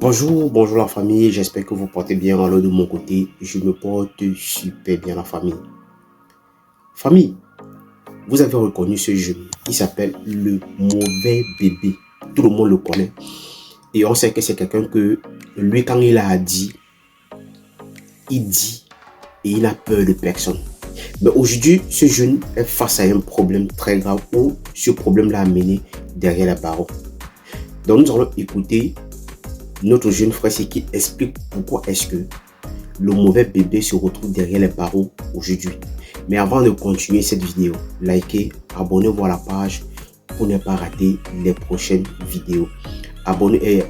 Bonjour la famille, j'espère que vous portez bien. Alors de mon côté, je me porte super bien la famille. Famille, vous avez reconnu ce jeune, il s'appelle le mauvais bébé. Tout le monde le connaît. Et on sait que c'est quelqu'un que lui quand il a dit, il dit et il n'a peur de personne. Mais aujourd'hui, ce jeune est face à un problème très grave où ce problème l'a amené derrière la barreau. Donc nous allons écouter notre jeune frère qui explique pourquoi est-ce que le mauvais bébé se retrouve derrière les barreaux aujourd'hui. Mais avant de continuer cette vidéo, likez, abonnez-vous à la page pour ne pas rater les prochaines vidéos. Abonnez et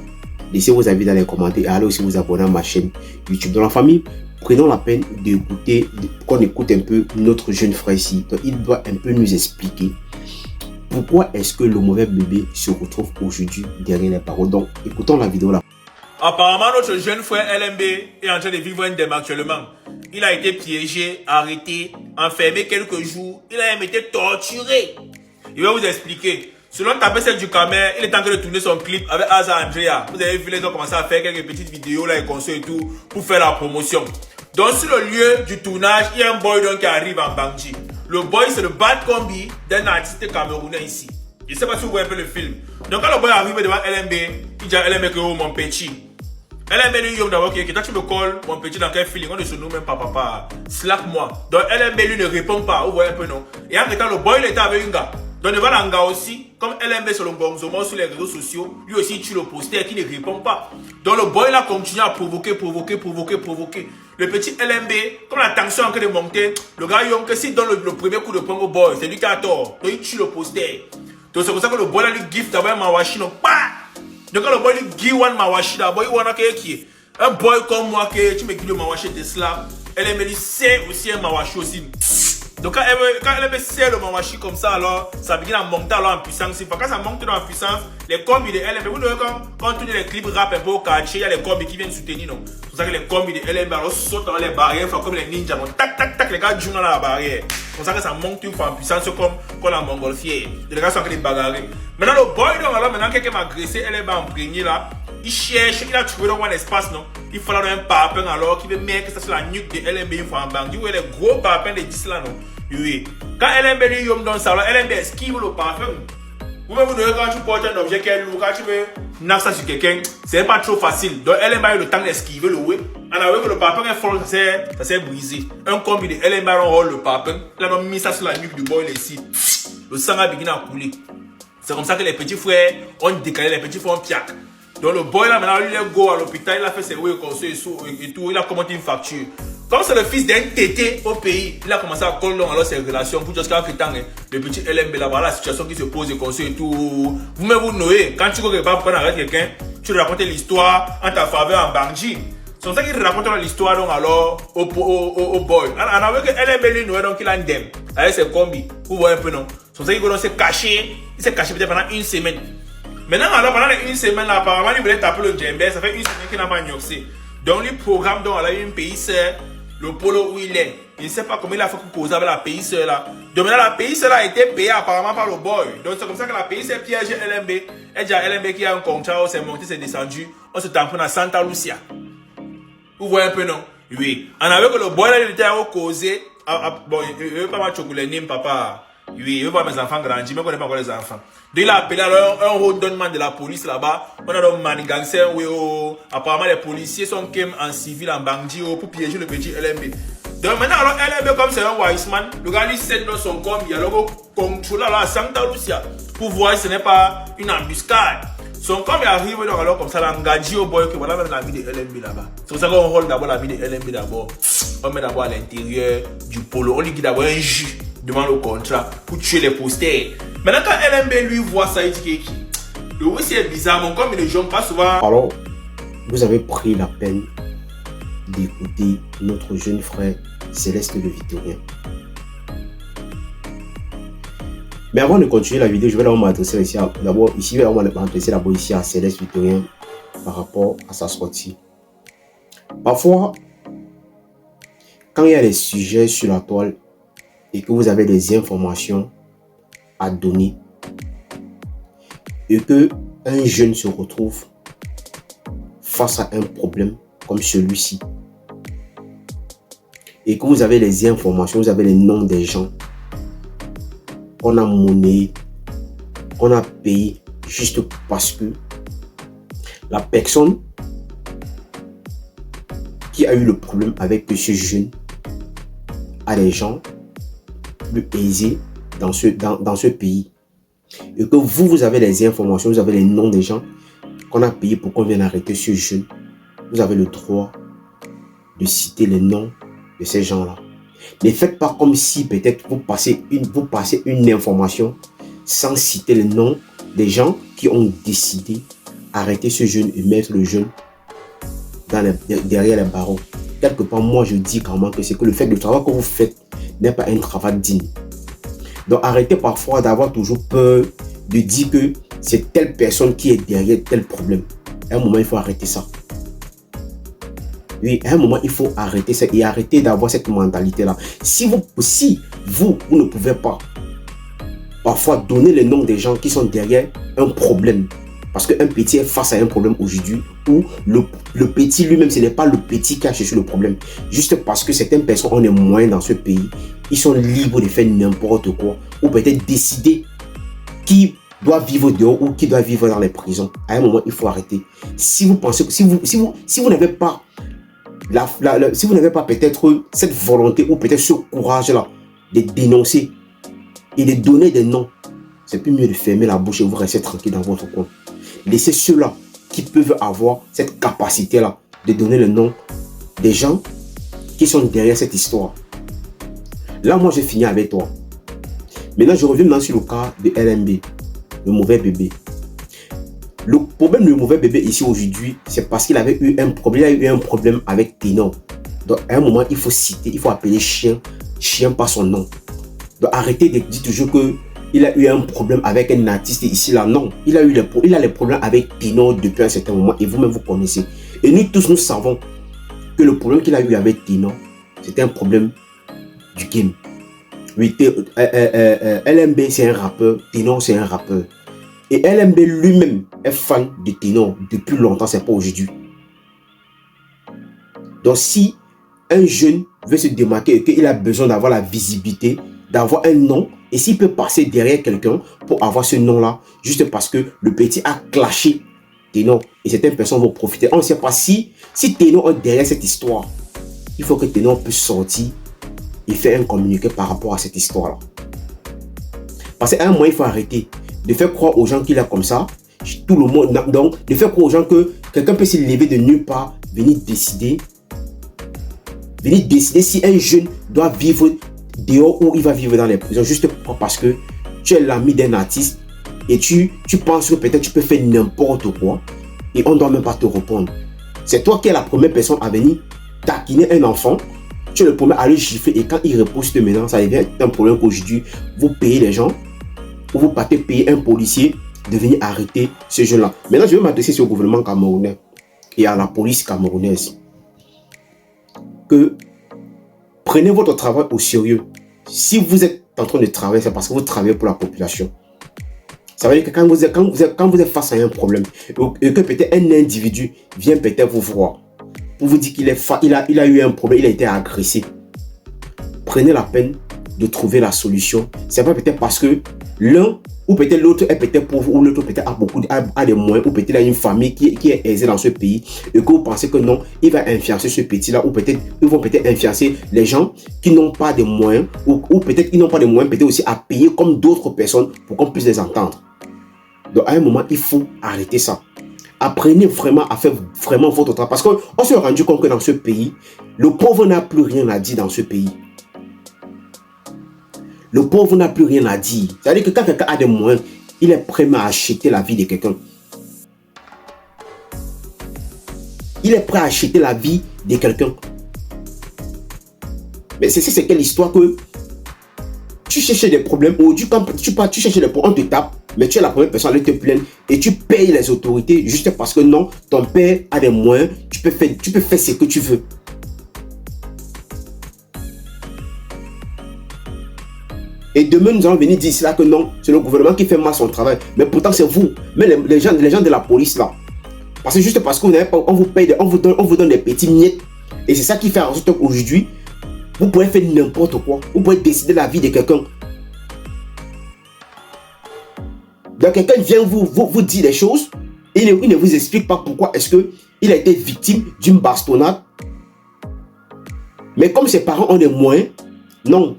laissez vos avis dans les commentaires et allez aussi vous abonner à ma chaîne YouTube. Dans la famille, prenons la peine d'écouter, qu'on écoute un peu notre jeune frère ici. Donc, il doit un peu nous expliquer pourquoi est-ce que le mauvais bébé se retrouve aujourd'hui derrière les barreaux. Donc, écoutons la vidéo là. Apparemment, notre jeune frère LMB est en train de vivre un drame actuellement. Il a été piégé, arrêté, enfermé quelques jours. Il a même été torturé. Je vais vous expliquer. Selon Tapecel du Camer, il est en train de tourner son clip avec Aza Andrea. Vous avez vu, les gens commencé à faire quelques petites vidéos là et consoles et tout pour faire la promotion. Donc, sur le lieu du tournage, il y a un boy donc qui arrive en Bangui. Le boy, c'est le bad combi d'un artiste camerounais ici. Je ne sais pas si vous voyez un peu le film. Donc, quand le boy arrive devant LMB, il dit à LMB que oh, mon petit. LMB lui dit d'abord que toi tu me colles mon petit dans quel feeling, on ne se nomme même pas papa. Slack moi. Donc LMB lui ne répond pas, vous voyez un peu non. Et en temps le boy il était avec un gars. Donc devant un gars aussi, comme LMB sur le bonzomo sur les réseaux sociaux, lui aussi il tue le poster qui ne répond pas. Donc le boy là continue à provoquer. Le petit LMB, comme la tension est en train de monter, le gars il que s'il donne le premier coup de poing au boy, c'est lui qui a tort. Donc il tue le poster. Donc c'est pour ça que le boy là lui gift d'abord un mawashi non pas. Donc quand le boy lui dit one mawashi là, boy wana qui est un boy comme moi que tu me dis le mawashi de cela, elle me dit c'est aussi un mawashi aussi. Donc quand elle me sert le mawashi comme ça alors ça begin à monter alors en puissance. Quand ça monte en puissance, les combis de LMB, vous voyez quand on tourne les clips rap un peu au quartier, il y a les combis qui viennent soutenir non. C'est pour ça que les combis de LMB alors sautent dans les barrières, comme les ninjas, tac tac tac les gars jouent dans la barrière. C'est pour ça que ça monte une fois en puissance comme la montgolfière. Les gars sont en train de bagarrer. Maintenant le boy donc alors maintenant quelqu'un m'a agressé, elle est imprégnée là. Il cherche, il a trouvé dans un espace non. Il faut un parpaing alors qui veut mettre ça sur la nuque de LMB une fois en banque. Vous voyez les gros parpaings de 10 là non. Oui. Quand LMB lui yom dans le salon, LMB esquive le parfum. Vous-même vous devez quand tu portes un objet qui est lourd, quand tu veux nager ça sur quelqu'un, c'est pas trop facile. Donc LMB a eu le temps d'esquiver le ouais. On a vu que le parpaing est fort, ça s'est brisé. Un combi de LMB a enroulé le parpaing. Il a mis ça sur la nuque du boy ici. Le sang a begin à couler. C'est comme ça que les petits frères ont décalé, les petits frères ont piac. Donc le boy là maintenant lui il est go à l'hôpital, il a fait ses ouais conseils et tout, il a commenté une facture. Comme c'est le fils d'un tété au pays, il a commencé à coller alors ses relations pour jusqu'à ce que le petit LMB là, voilà la situation qui se pose et conseil et tout. Vous-même vous Noé, quand tu ne pas prendre avec quelqu'un, tu racontes l'histoire en ta faveur en Bangui. C'est comme ça qu'il raconte l'histoire donc alors au boy. On a vu que LMB lui Noé donc il a un dem avec ses combis. Vous voyez un peu non? C'est comme ça qu'il s'est caché, peut-être pendant une semaine. Maintenant, alors, pendant une semaine, là, apparemment, il voulait taper le djembé. Ça fait une semaine qu'il n'a pas gnoxé. Donc, le programme, donc, il a un pays sœur, le polo où il est. Il ne sait pas comment il a fait pour causer avec la pays sœur là. Donc, maintenant, la pays sœur a été payée apparemment par le boy. Donc, c'est comme ça que la pays sœur piège LMB. Elle dit à LMB qui a un contrat, c'est monté, c'est descendu. On se tamponne à Santa Lucia. Vous voyez un peu, non? Oui. On a vu que le boy là, il était au causé. Bon, il ne veut pas m'acheter les nimes, papa. Oui, il veut voir mes enfants grandir, mais on ne connaît pas encore les enfants. Donc il a appelé alors un redonnement de la police là-bas. On a donc manigancé, oui, apparemment les policiers sont en civil en Bangui pour piéger le petit LMB. Donc maintenant, alors LMB comme c'est un Wiseman, le gars lui cède dans son combi, alors contrôle à Santa Lucia pour voir si ce n'est pas une embuscade. Son combi arrive donc alors comme ça, l'engagé au boy que voilà même la vie de LMB là-bas. C'est pour ça qu'on rôle d'abord la vie de LMB d'abord. On met d'abord à l'intérieur du polo, on lui dit d'abord un jus devant le contrat pour tuer les posters. Maintenant quand LMB lui voit ça, il dit que le oui c'est bizarre, mon comme les gens pas souvent. Alors, vous avez pris la peine d'écouter notre jeune frère Céleste le Victorien. Mais avant de continuer la vidéo, je vais d'abord m'adresser ici à Céleste Victorien par rapport à sa sortie. Parfois, quand il y a des sujets sur la toile et que vous avez des informations à donner et que un jeune se retrouve face à un problème comme celui-ci, et que vous avez les informations, vous avez les noms des gens qu'on a monnayés, qu'on a payé juste parce que la personne qui a eu le problème avec ce jeune a des gens plus aisés dans ce pays, et que vous avez les informations, vous avez les noms des gens qu'on a payé pour qu'on vienne arrêter ce jeune, vous avez le droit de citer les noms de ces gens-là. Ne faites pas comme si peut-être vous passez une information sans citer le nom des gens qui ont décidé d'arrêter ce jeune et mettre le jeune derrière les barreaux. Quelque part, moi je dis quand même que c'est que le fait de travail que vous faites n'est pas un travail digne. Donc arrêtez parfois d'avoir toujours peur de dire que c'est telle personne qui est derrière tel problème. À un moment, il faut arrêter ça. Oui, à un moment, il faut arrêter ça et arrêter d'avoir cette mentalité-là. Si vous ne pouvez pas parfois donner le nom des gens qui sont derrière un problème, parce qu'un petit est face à un problème aujourd'hui où le petit lui-même, ce n'est pas le petit qui a cherché le problème. Juste parce que certaines personnes ont les moyens dans ce pays, ils sont libres de faire n'importe quoi ou peut-être décider qui doit vivre dehors ou qui doit vivre dans les prisons. À un moment, il faut arrêter. Si vous pensez que si vous n'avez pas si vous n'avez pas peut-être cette volonté ou peut-être ce courage-là de dénoncer et de donner des noms, c'est plus mieux de fermer la bouche et vous rester tranquille dans votre coin. Laissez ceux-là qui peuvent avoir cette capacité-là de donner le nom des gens qui sont derrière cette histoire. Là, moi, j'ai fini avec toi. Maintenant, je reviens maintenant sur le cas de LMB, le mauvais bébé. Le problème du mauvais bébé ici aujourd'hui, c'est parce qu'il avait eu un problème. Il a eu un problème avec Ténor. Donc, à un moment, il faut citer, il faut appeler chien par son nom. Donc, arrêtez de dire toujours que il a eu un problème avec un artiste ici, là. Non, il a les problèmes avec Ténor depuis un certain moment et vous-même, vous connaissez. Et nous tous, nous savons que le problème qu'il a eu avec Ténor, c'était un problème du game. Oui, LMB, c'est un rappeur. Ténor, c'est un rappeur. Et LMB lui-même est fan de Ténor depuis longtemps, c'est pas aujourd'hui. Donc si un jeune veut se démarquer et qu'il a besoin d'avoir la visibilité, d'avoir un nom, et s'il peut passer derrière quelqu'un pour avoir ce nom-là, juste parce que le petit a clashé Ténor, et certaines personnes vont profiter. On ne sait pas si Ténor est derrière cette histoire. Il faut que Ténor puisse sortir et faire un communiqué par rapport à cette histoire-là. Parce qu'à un moment, il faut arrêter de faire croire aux gens qu'il est comme ça, tout le monde, donc de faire croire aux gens que quelqu'un peut se lever de nulle part, venir décider si un jeune doit vivre dehors ou il va vivre dans les prisons, juste parce que tu es l'ami d'un artiste et tu penses que peut-être tu peux faire n'importe quoi et on ne doit même pas te répondre. C'est toi qui es la première personne à venir taquiner un enfant, tu es le premier à le gifler et quand il repousse maintenant, ça devient un problème qu'aujourd'hui vous payez les gens ou vous partez payer un policier de venir arrêter ce jeune-là. Maintenant, je vais m'adresser au gouvernement camerounais et à la police camerounaise. Que prenez votre travail au sérieux. Si vous êtes en train de travailler, c'est parce que vous travaillez pour la population. Ça veut dire que quand vous êtes face à un problème et que peut-être un individu vient peut-être vous voir pour vous dire qu'il a eu un problème, il a été agressé. Prenez la peine de trouver la solution. C'est pas peut-être parce que l'un ou peut-être l'autre est peut-être pauvre ou l'autre peut-être a des moyens ou peut-être il a une famille qui est aisée dans ce pays et que vous pensez que non, il va influencer ce petit-là ou peut-être ils vont peut-être influencer les gens qui n'ont pas de moyens ou peut-être ils n'ont pas de moyens peut-être aussi à payer comme d'autres personnes pour qu'on puisse les entendre. Donc à un moment, il faut arrêter ça. Apprenez vraiment à faire vraiment votre travail parce qu'on s'est rendu compte que dans ce pays, le pauvre n'a plus rien à dire dans ce pays. Le pauvre n'a plus rien à dire. C'est-à-dire que quand quelqu'un a des moyens, il est prêt à acheter la vie de quelqu'un. Il est prêt à acheter la vie de quelqu'un. Mais c'est quelle histoire que tu cherches des problèmes, ou tu cherches des problèmes, on te tape, mais tu es la première personne à aller te plaindre et tu payes les autorités juste parce que non, ton père a des moyens, tu peux faire ce que tu veux. Et demain, nous allons venir dire cela que non, c'est le gouvernement qui fait mal son travail. Mais pourtant, c'est vous. Mais les gens de la police, là, Parce que juste parce que vous n'avez pas, on vous paye, on vous donne des petits miettes. Et c'est ça qui fait en sorte qu'aujourd'hui, vous pouvez faire n'importe quoi. Vous pouvez décider la vie de quelqu'un. Donc quelqu'un vient vous dire des choses et il ne vous explique pas pourquoi est-ce qu'il a été victime d'une bastonnade. Mais comme ses parents ont des moyens, non.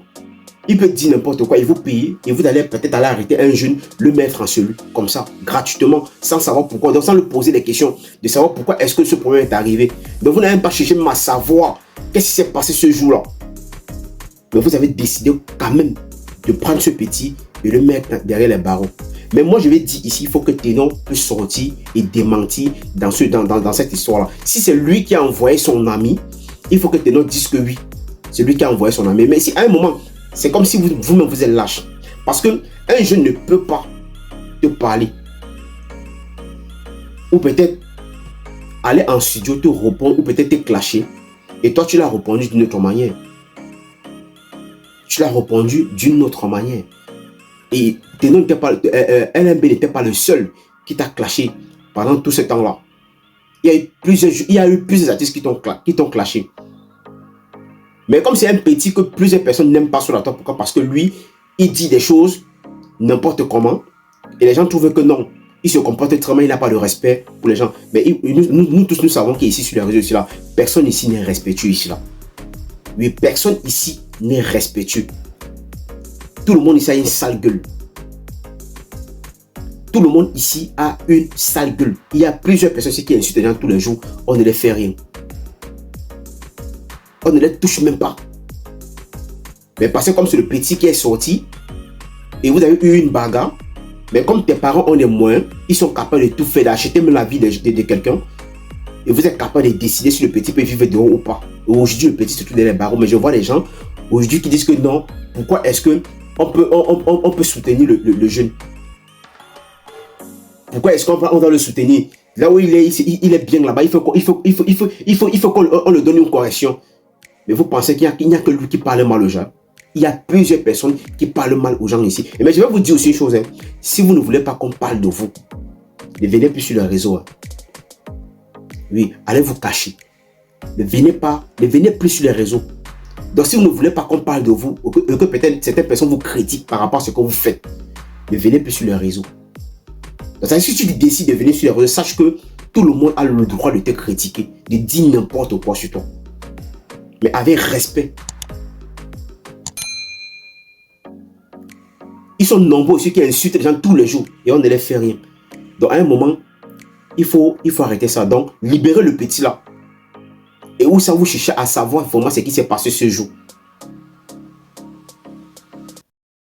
Il peut dire n'importe quoi, il vous paye et vous allez peut-être aller arrêter un jeune, le mettre en cellule, comme ça, gratuitement, sans savoir pourquoi, donc sans lui poser des questions, de savoir pourquoi est-ce que ce problème est arrivé. Donc vous n'avez même pas cherché même à savoir qu'est-ce qui s'est passé ce jour-là. Mais vous avez décidé quand même de prendre ce petit et le mettre derrière les barreaux. Mais moi je vais dire ici, il faut que Ténon puisse sortir et démentir dans cette histoire-là. Si c'est lui qui a envoyé son ami, il faut que Ténon dise que oui, c'est lui qui a envoyé son ami. Mais si à un moment, c'est comme si vous-même vous êtes lâche. Parce qu'un jeune ne peut pas te parler. Ou peut-être aller en studio te répondre, ou peut-être te clasher. Et toi, tu l'as répondu d'une autre manière. Tu l'as répondu d'une autre manière. Et LMB n'était pas le seul qui t'a clashé pendant tout ce temps-là. Il y a eu plusieurs artistes qui t'ont clashé. Mais comme c'est un petit que plusieurs personnes n'aiment pas sur la table, pourquoi? Parce que lui, il dit des choses n'importe comment. Et les gens trouvent que non, il se comporte très mal, il n'a pas de respect pour les gens. Mais nous tous, nous savons qu'ici sur les réseaux, ici, là, personne ici n'est respectueux ici. Là. Oui, personne ici n'est respectueux. Tout le monde ici a une sale gueule. Tout le monde ici a une sale gueule. Il y a plusieurs personnes ici qui insultent les gens tous les jours. On ne les fait rien. On ne les touche même pas. Mais parce que comme c'est le petit qui est sorti, et vous avez eu une bagarre, mais comme tes parents ont des moyens, ils sont capables de tout faire, d'acheter même la vie de quelqu'un, et vous êtes capable de décider si le petit peut vivre dehors ou pas. Aujourd'hui, le petit se trouve dans les barreaux, mais je vois des gens aujourd'hui qui disent que non, pourquoi est-ce qu'on peut soutenir le jeune? Pourquoi est-ce qu'on doit le soutenir? Là où il est bien là-bas, il faut qu'on le donne une correction. Mais vous pensez qu'il n'y a que lui qui parle mal aux gens? Il y a plusieurs personnes qui parlent mal aux gens ici. Mais je vais vous dire aussi une chose. Hein. Si vous ne voulez pas qu'on parle de vous, ne venez plus sur le réseau. Hein. Oui, allez vous cacher. Ne venez plus sur les réseaux. Donc si vous ne voulez pas qu'on parle de vous, ou que peut-être certaines personnes vous critiquent par rapport à ce que vous faites, ne venez plus sur les réseaux. Donc si tu décides de venir sur les réseaux, sache que tout le monde a le droit de te critiquer, de dire n'importe quoi sur toi. Mais avec respect. Ils sont nombreux aussi qui insultent les gens tous les jours et on ne les fait rien. Donc à un moment, il faut arrêter ça. Donc libérez le petit là. Et où ça vous cherchez à savoir vraiment ce qui s'est passé ce jour.